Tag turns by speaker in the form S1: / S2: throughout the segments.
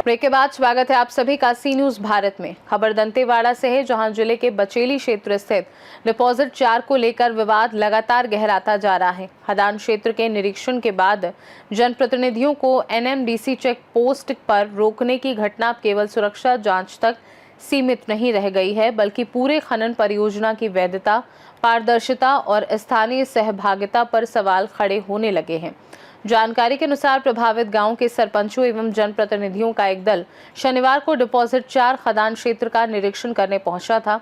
S1: Break के बाद स्वागत है आप सभी का सी न्यूज भारत में। खबर दंतेवाड़ा से है, जहां जिले के बचेली क्षेत्र स्थित डिपॉजिट 4 को लेकर विवाद लगातार गहराता जा रहा है। खदान क्षेत्र के निरीक्षण के बाद जनप्रतिनिधियों को एनएमडीसी चेक पोस्ट पर रोकने की घटना केवल सुरक्षा जांच तक सीमित नहीं रह गई है, बल्कि पूरे खनन परियोजना की वैधता, पारदर्शिता और स्थानीय सहभागिता पर सवाल खड़े होने लगे हैं। जानकारी के अनुसार प्रभावित गांव के सरपंचों एवं जनप्रतिनिधियों का एक दल शनिवार को डिपॉजिट 4 खदान क्षेत्र का निरीक्षण करने पहुंचा था।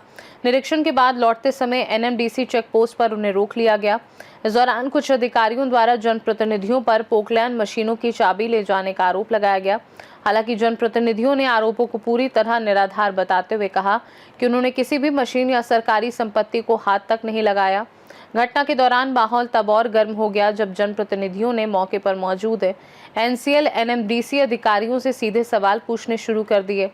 S1: निरीक्षण के बाद लौटते समय एनएमडीसी चेक पोस्ट पर उन्हें रोक लिया गया। इस दौरान कुछ अधिकारियों द्वारा जनप्रतिनिधियों पर पोकलैंड मशीनों की चाबी ले जाने का आरोप लगाया गया। हालांकि जनप्रतिनिधियों ने आरोपों को पूरी तरह निराधार बताते हुए कहा कि उन्होंने किसी भी मशीन या सरकारी संपत्ति को हाथ तक नहीं लगाया। घटना के दौरान माहौल तब और गर्म हो गया जब जनप्रतिनिधियों ने मौके पर मौजूद एनसीएल एनएमडीसी अधिकारियों से सीधे सवाल पूछने शुरू कर दिए।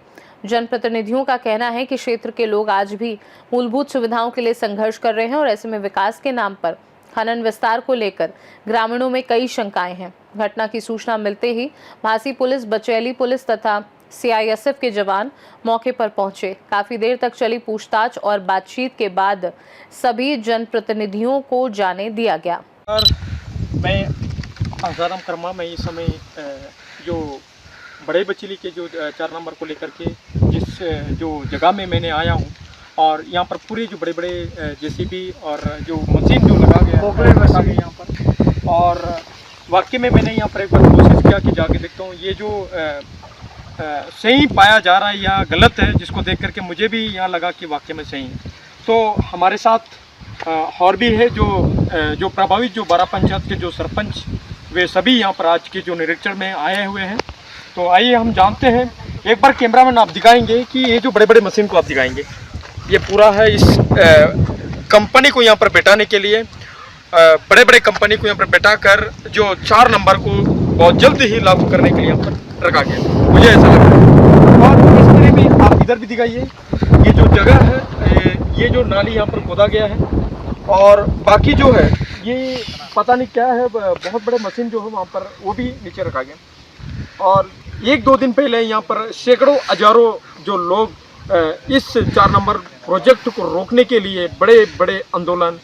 S1: जनप्रतिनिधियों का कहना है कि क्षेत्र के लोग आज भी मूलभूत सुविधाओं के लिए संघर्ष कर रहे हैं और ऐसे में विकास के नाम पर खनन विस्तार को लेकर ग्रामीणों में कई शंकाएं हैं। घटना की सूचना मिलते ही भासी पुलिस, बचेली पुलिस तथा सीआईएसएफ के जवान मौके पर पहुंचे। काफी देर तक चली पूछताछ और बातचीत के बाद सभी जनप्रतिनिधियों को जाने दिया गया।
S2: मैं आसाराम कर्मा, मैं इस समय जो बड़े बचेली के जो 4 नंबर को लेकर के जिस जो जगह में मैंने आया हूँ, और यहाँ पर पूरे जो बड़े बड़े जेसीबी और जो मशीन जो लगा गया है यहाँ पर, और वाकई में मैंने यहाँ पर एक बार कोशिश किया कि जाके देखता हूँ ये जो सही पाया जा रहा है या गलत है, जिसको देख करके मुझे भी यहाँ लगा कि वाकई में सही है। तो हमारे साथ और भी है जो प्रभावित जो 12 पंचायत के जो सरपंच, वे सभी यहाँ पर आज के जो निरीक्षण में आए हुए हैं। तो आइए हम जानते हैं, एक बार कैमरामैन आप दिखाएंगे कि ये जो बड़े बड़े मशीन को आप दिखाएंगे, ये पूरा है इस कंपनी को यहाँ पर बैठाने के लिए, बड़े बड़े कंपनी को यहाँ पर बैठा कर जो 4 नंबर को बहुत जल्द ही लागू करने के लिए यहाँ पर रखा गया, मुझे ऐसा लग रहा है। और इस तरह भी आप इधर भी दिखाइए, ये जो जगह है, ये जो नाली यहाँ पर खोदा गया है, और बाकी जो है ये पता नहीं क्या है, बहुत बड़े मशीन जो है वहाँ पर वो भी नीचे रखा गया। और 1-2 दिन पहले यहाँ पर सैकड़ों हजारों जो लोग इस 4 नंबर प्रोजेक्ट को रोकने के लिए बड़े बड़े आंदोलन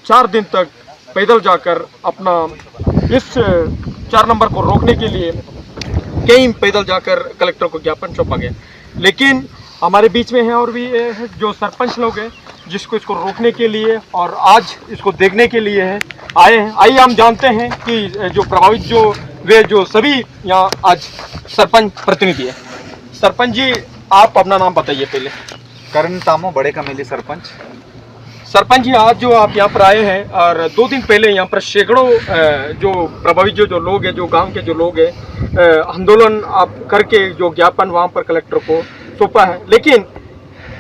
S2: 4 दिन तक पैदल जाकर अपना इस 4 नंबर को रोकने के लिए कहीं पैदल जाकर कलेक्टर को ज्ञापन सौंपा गया। लेकिन हमारे बीच में है और भी जो सरपंच लोग हैं जिसको इसको रोकने के लिए और आज इसको देखने के लिए आए हैं। आइए हम जानते हैं कि जो प्रभावित जो सभी यहाँ आज सरपंच प्रतिनिधि है। सरपंच जी, आप अपना नाम बताइए पहले।
S3: करण तामो, बड़े कमेली सरपंच।
S2: सरपंच जी, आज जो आप यहाँ पर आए हैं और 2 दिन पहले यहाँ पर सैकड़ों जो प्रभावित जो लोग हैं, जो गांव के जो लोग हैं, आंदोलन आप करके जो ज्ञापन वहाँ पर कलेक्टर को सौंपा है। लेकिन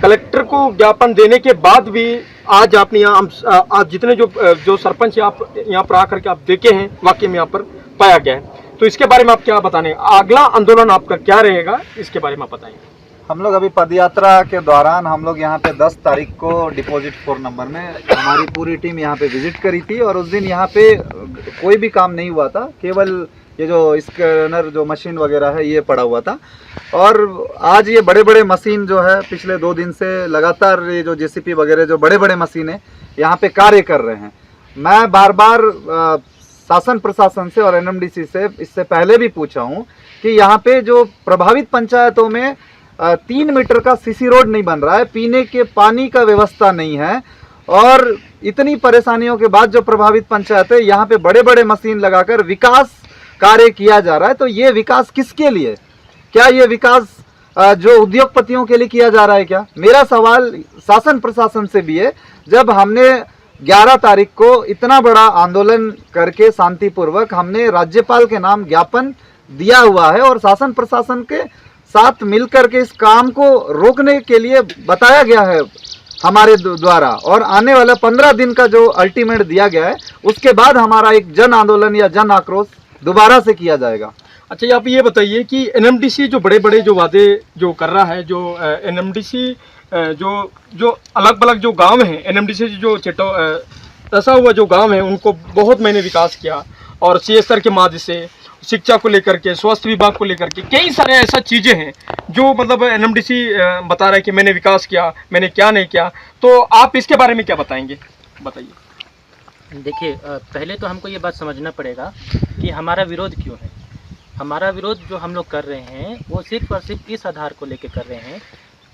S2: कलेक्टर को ज्ञापन देने के बाद भी आज आपने यहाँ आज जितने जो सरपंच आप यहाँ पर आकर के आप देखे हैं, वाकई में यहाँ पर पाया गया है। तो इसके बारे में आप क्या बताने, अगला आंदोलन आपका क्या रहेगा, इसके बारे में आप बताएंगे।
S3: हम लोग अभी पदयात्रा के दौरान हम लोग यहाँ पे 10 तारीख को डिपॉजिट 4 नंबर में हमारी पूरी टीम यहाँ पे विजिट करी थी, और उस दिन यहाँ पे कोई भी काम नहीं हुआ था, केवल ये जो स्कैनर जो मशीन वगैरह है ये पड़ा हुआ था। और आज ये बड़े बड़े मशीन जो है पिछले 2 दिन से लगातार ये जो जेसीपी वगैरह जो बड़े बड़े मशीन है यहाँ पे कार्य कर रहे हैं। मैं बार बार शासन प्रशासन से और एनएमडीसी से इससे पहले भी पूछा हूँ कि यहाँ पे जो प्रभावित पंचायतों में 3 मीटर का सीसी रोड नहीं बन रहा है, पीने के पानी का व्यवस्था नहीं है, और इतनी परेशानियों के बाद जो प्रभावित पंचायत है यहाँ पे बड़े बड़े मशीन लगाकर विकास कार्य किया जा रहा है। तो ये विकास किसके लिए? क्या ये विकास जो उद्योगपतियों के लिए किया जा रहा है क्या? मेरा सवाल शासन प्रशासन से भी है। जब हमने 11 तारीख को इतना बड़ा आंदोलन करके शांतिपूर्वक हमने राज्यपाल के नाम ज्ञापन दिया हुआ है और शासन प्रशासन के साथ मिलकर के इस काम को रोकने के लिए बताया गया है हमारे द्वारा, और आने वाला 15 दिन का जो अल्टीमेट दिया गया है उसके बाद हमारा एक जन आंदोलन या जन आक्रोश दोबारा से किया जाएगा।
S2: अच्छा, आप ये बताइए कि एनएमडीसी जो बड़े बड़े जो वादे जो कर रहा है, जो एनएमडीसी जो अलग अलग जो गांव हैं, एनएमडीसी जो दसा हुआ जो गांव है उनको बहुत मैंने विकास किया, और सीएसआर के माध्यम से शिक्षा को लेकर के, स्वास्थ्य विभाग को लेकर के कई सारे ऐसा चीज़ें हैं जो मतलब एनएमडीसी बता रहा है कि मैंने विकास किया, मैंने क्या नहीं किया। तो आप इसके बारे में क्या बताएंगे, बताइए।
S4: देखिए, पहले तो हमको ये बात समझना पड़ेगा कि हमारा विरोध क्यों है। हमारा विरोध जो हम लोग कर रहे हैं वो सिर्फ और सिर्फ इस आधार को लेकर कर रहे हैं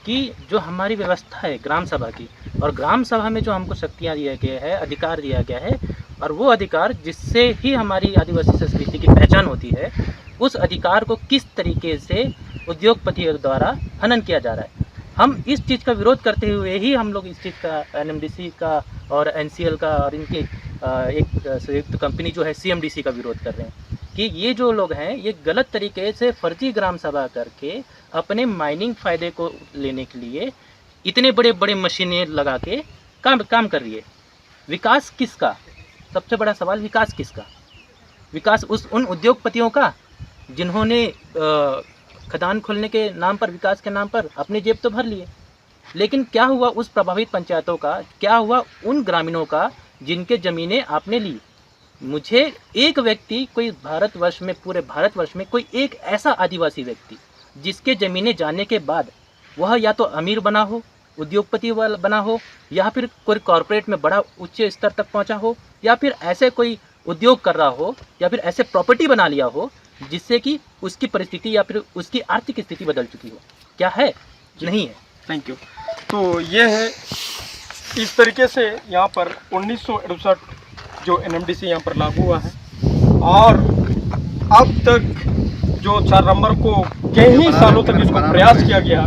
S4: कि जो हमारी व्यवस्था है ग्राम सभा की, और ग्राम सभा में जो हमको शक्तियाँ दिया गया है, अधिकार दिया गया है, और वो अधिकार जिससे ही हमारी आदिवासी संस्कृति की पहचान होती है, उस अधिकार को किस तरीके से उद्योगपतियों द्वारा हनन किया जा रहा है। हम इस चीज़ का विरोध करते हुए ही हम लोग इस चीज़ का एनएमडीसी का और एनसीएल का और इनके एक संयुक्त कंपनी जो है सीएमडीसी का विरोध कर रहे हैं कि ये जो लोग हैं ये गलत तरीके से फर्जी ग्राम सभा करके अपने माइनिंग फ़ायदे को लेने के लिए इतने बड़े बड़े मशीनें लगा के काम कर रही है। विकास किसका? सबसे बड़ा सवाल विकास किसका? विकास उन उद्योगपतियों का जिन्होंने खदान खोलने के नाम पर, विकास के नाम पर अपनी जेब तो भर लिए, लेकिन क्या हुआ उस प्रभावित पंचायतों का, क्या हुआ उन ग्रामीणों का जिनके ज़मीनें आपने ली? मुझे एक व्यक्ति, कोई भारतवर्ष में, पूरे भारतवर्ष में कोई एक ऐसा आदिवासी व्यक्ति जिसके ज़मीनें जाने के बाद वह या तो अमीर बना हो, उद्योगपति बना हो, या फिर कोई कॉरपोरेट में बड़ा उच्च स्तर तक पहुंचा हो, या फिर ऐसे कोई उद्योग कर रहा हो, या फिर ऐसे प्रॉपर्टी बना लिया हो जिससे कि उसकी परिस्थिति या फिर उसकी आर्थिक स्थिति बदल चुकी हो। क्या है? नहीं है।
S2: Thank you. तो ये है, इस तरीके से यहाँ पर 1968 जो एनएमडीसी यहाँ पर लागू हुआ है, और अब तक जो 4 नंबर को कई सालों तक इसको प्रयास किया गया,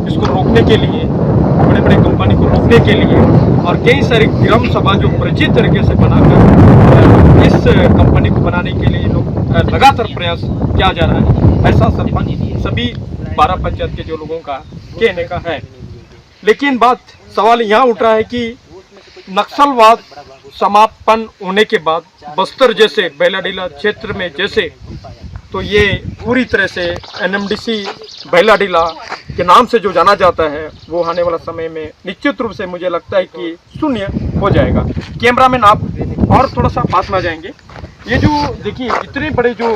S2: इसको रोकने के लिए, बड़े बड़े कंपनी को रोकने के लिए, और कई सारी ग्राम सभा जो परिचित तरीके से बनाकर इस कंपनी को बनाने के लिए लोग लगातार प्रयास किया जा रहा है। ऐसा सरपंच सभी 12 पंचायत के जो लोगों का कहने का है। लेकिन सवाल यहाँ उठ रहा है कि नक्सलवाद समापन होने के बाद बस्तर जैसे बैलाडीला क्षेत्र में जैसे, तो ये पूरी तरह से एनएमडीसी बैलाडीला के नाम से जो जाना जाता है वो आने वाला समय में निश्चित रूप से मुझे लगता है कि शून्य हो जाएगा। कैमरामैन आप और थोड़ा सा पास में आ जाएंगे। ये जो देखिए इतने बड़े जो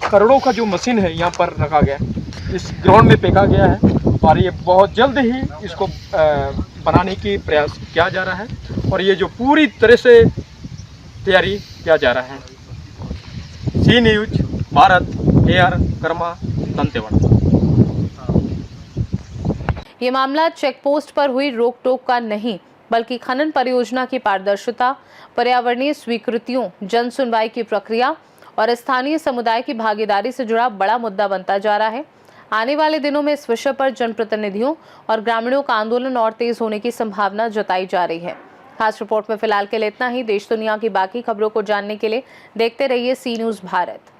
S2: करोड़ों का जो मशीन है यहाँ पर रखा गया है, इस ग्राउंड में फेंका गया है, और ये बहुत जल्द ही इसको बनाने की प्रयास किया जा रहा है, और ये जो पूरी तरह से तैयारी किया जा रहा है। सी न्यूज भारत, AR कर्मा, दंतेवाड़ा।
S1: ये मामला चेक पोस्ट पर हुई रोक टोक का नहीं, बल्कि खनन परियोजना की पारदर्शिता, पर्यावरणीय स्वीकृतियों, जन सुनवाई की प्रक्रिया और स्थानीय समुदाय की भागीदारी से जुड़ा बड़ा मुद्दा बनता जा रहा है। आने वाले दिनों में इस विषय पर जनप्रतिनिधियों और ग्रामीणों का आंदोलन और तेज होने की संभावना जताई जा रही है। खास रिपोर्ट में फिलहाल के लिए इतना ही। देश दुनिया की बाकी खबरों को जानने के लिए देखते रहिए सी न्यूज़ भारत।